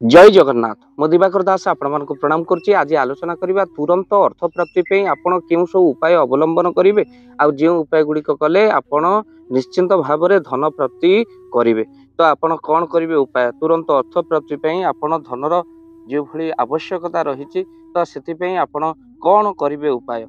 जय जगन्नाथ मो दिवाकर दास आपण प्रणाम करुच्ची। आज आलोचना करबा तुरंत अर्थ प्राप्ति आपण केउ सब उपाय अवलंबन करेंगे आ जो उपाय गुड़िक कले आपण निश्चिंत भाव में धन प्राप्ति करेंगे। तो आपण कौन करेंगे उपाय तुरंत अर्थ प्राप्ति आपण धनर जो भली आवश्यकता रही तो से आपण कौन करेंगे उपाय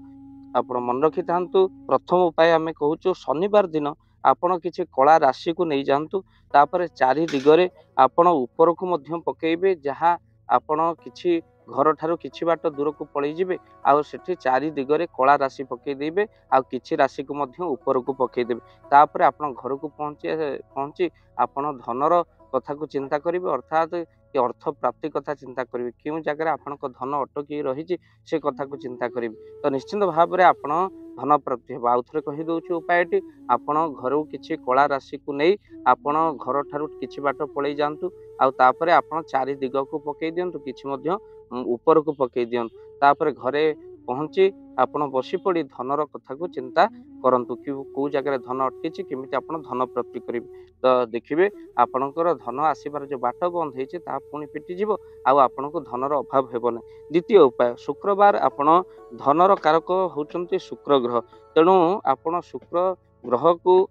आपण मन रखि था। प्रथम उपाय आम कहूँ शनिवार दिन आपण किसी कला राशि को नहीं जातु तापर चारि दिगरे आपण ऊपर को मध्य पकेबे जहाँ आपण किछि घर ठारू किछि बाट दूर को पलैजिबे आउ सेठी चारि दिगरे कला राशि पकई देबे आउ किछि राशि को मध्य ऊपर को पकई देबे। तापर आपण घर को पहुँची आपण धनर कथा को चिंता करेंगे अर्थात अर्थ प्राप्ति कथा चिंता करेंगे क्यों जगह आपण धन अटकी रही से कथा को चिंता करेंगे। तो निश्चिंत भाव में आपण धन प्राप्ति हो। आउ थे कहीदे उपायटी आपण घर किसी कला राशि को नहीं आपण घर ठारू किछि बाट पलई जातु आउे आपण चारि दिग को पकई दिंतु किछि मध्य ऊपर को पकई दिंतु तापर घरे पहुँची आपण बसी पड़ी धनर कथा को चिंता करंतु कि कौ जगह धन अटकी केमिति आपण धन प्राप्ति करेंगे। तो देखिए आपणकर धन आसबार जो बाट बंद होती पुणी फिटिज आपण को धनर अभाव हेबना। द्वितीय उपाय शुक्रवार आपण धनर कारक होउचंती शुक्र ग्रह तेणु आपण शुक्र ग्रह को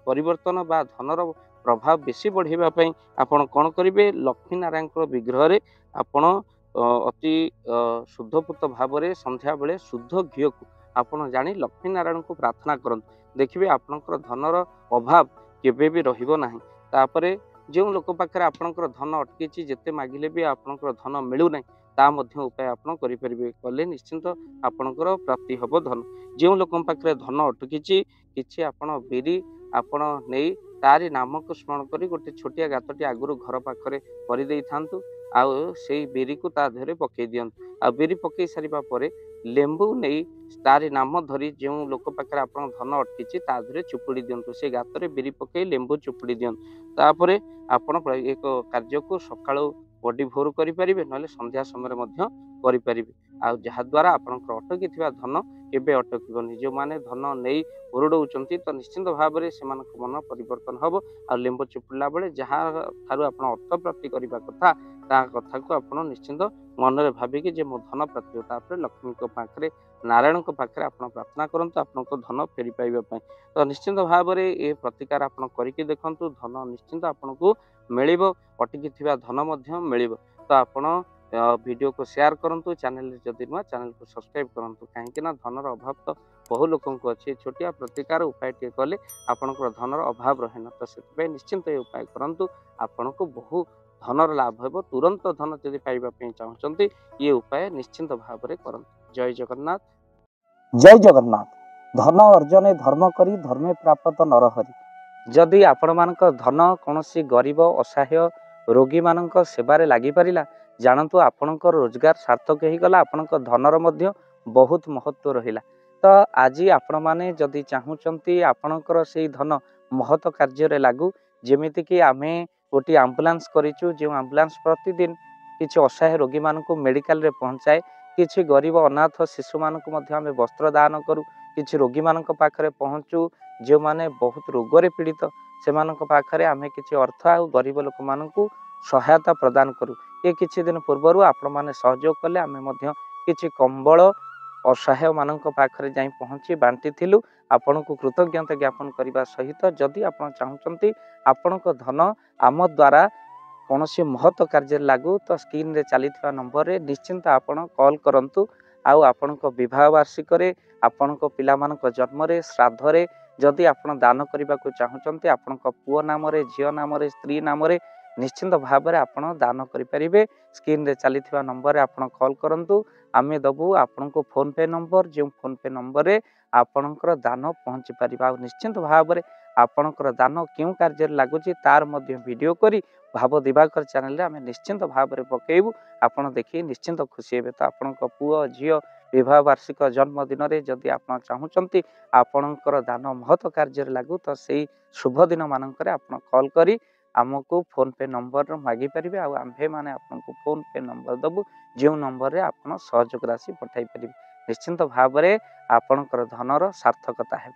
परिवर्तन बा धनर प्रभाव बेसी बढ़ाई आपण कौन करेंगे लक्ष्मी नारायण विग्रह रे आपण अति शुद्धपूत भाव में संध्या बेले शुद्ध घी को आपण जानी लक्ष्मी नारायण को प्रार्थना करंतु देखिए आपणकर धनर अभाव केबे भी रहिबो नाही। तापरे जो लोक पाखरे आपणकर धन अटकी जेते मागिले भी आपणकर धन मिलू नाही ता मध्य उपाय आपण करि परिबे कले निश्चिंत आपणकर प्राप्ति हबो धन। जो लोक पाखरे धन अटकी किछि आपण बिरी आपण नेई तारी नाम को स्मरण करी गोटे छोटिया गातटी आगुरु घर पाखरे करि देई थांतु आउ सेई बिरी को ता धरे पकई दियंतु आ बिरी पकई सारिबा परे लेंबू नहीं तारी नाम धरी जो लोक पाखे आप धन अटकी ता धरे चुपुड़ी दिंतु से गात बिरी पकई लेंबू चुपुड़ी दिंतु तापर आपण एक कार्य को सका बडी भोर करेंगे ना संध्या समय करें आ जहाद्वारा आपंकर अटकी धन केवे अटकनी जो मैंने धन नहीं हुरडौंट तो निश्चिंत भाव में से मन परिवर्तन हम आ लेंबू चुपुड़ा बेले जहाँ ठार आप अर्थ प्राप्ति करने कथा ता कथा को आप निश्चिंत मन में भाविकी जे मो धन प्राप्ति हो लक्ष्मी पाखे नारायण पाखे आप प्रार्थना करूँ आपको धन फेरी पाइबापी। तो निश्चिंत भाव में ये प्रतिकार आप करके देखूँ धन निश्चिंत आपन को मिल अटकी धन मिल। तो आपण वीडियो को शेयर करूँ चैनल जदि नुआ चैनल को सब्सक्राइब करूँ कहीं धनर अभाव तो बहु लोक अच्छे छोटिया प्रतिकार उपाय टे कले आपंकर धनर अभाव रहे ना। तो से निश्चिंत ये उपाय करूँ आपन को बहु धनर लाभ हो तुरंत धन जदि पाइबापी चाहते ये उपाय निश्चिंत भाव में करूँ। जय जगन्नाथ। जय जगन्नाथ। धन अर्जने धर्म करी धर्मे प्राप्त नरहरि। जदि आपण मानक धन कौन गरीब असहाय रोगी मानक सेवारे लगी पारिला जानतु आपणकर रोजगार सार्थक हो गला आपणक धनर मध्य बहुत महत्व रहिला। तो आज आपण माने जदि चाहूचंती आपणकर से धन महत कार्य लागू जेमिति कि आमे गोटे आम्बुलांस करिचु जो आम्बुलांस प्रतिदिन किसी असहाय रोगी मानक मेडिकल रे पहुँचाए किसी गरीब अनाथ शिशु मानक मध्य आमे वस्त्र दान करू किसी रोगी मानक पाखरे पहुँचू जो माने बहुत रोगरे पीड़ित से मानक पाखरे आमे किसी अर्थ आ गरीब लोक मानकू सहायता प्रदान करू। ये किछि दिन पूर्व आपण माने सहयोग कले आमे मध्य किछि कंबल असहाय मानक पाखरे जाई पहुँची बांटी थिलु आपण को कृतज्ञता ज्ञापन करने सहित जदि आपण चाहूचंती आपणक धन आम द्वारा कौन महत्व कार्य लागू तो स्क्रीन रे चली नंबर रे निश्चिंत आपण कॉल करंतु आउ आपणक विवाह वार्षिक आपणक पिला मानक जन्म रे श्राद्ध रे जदि आपण दान करने को चाहूचंती आपणक पुओ नाम रे झियो नाम रे स्त्री नाम रे निश्चिंत भाव में आपण दान करें स्क्रीन रे चली नंबर रे आपण कॉल करंतु आमे दबु आपण को फोन पे नंबर जो फोन पे नंबर रे आपणकर दान पहुँची पारिबा। निश्चिंत भाव में आपणकर दान क्यों कार्य लगुच तार मध्य वीडियो करी भाव दिवाकर चैनल रे आमे निश्चिंत भाव में पकेबू आपण देखी निश्चिंत खुशी हेबे। तो आपण पुओ झियो विवाह वार्षिक जन्मदिन में जदि आप चाहूँगी आपणकर दान महत्व कार्य लागू तो से शुभ दिन मानक कॉल करी आमको फोन पे नंबर मागी पारे आम्भे माने आपको फोन पे नंबर दबु जो नंबर रे आप सहयोग राशि पठाई पारे निश्चिंत भाव में आपणकर धनर सार्थकता है।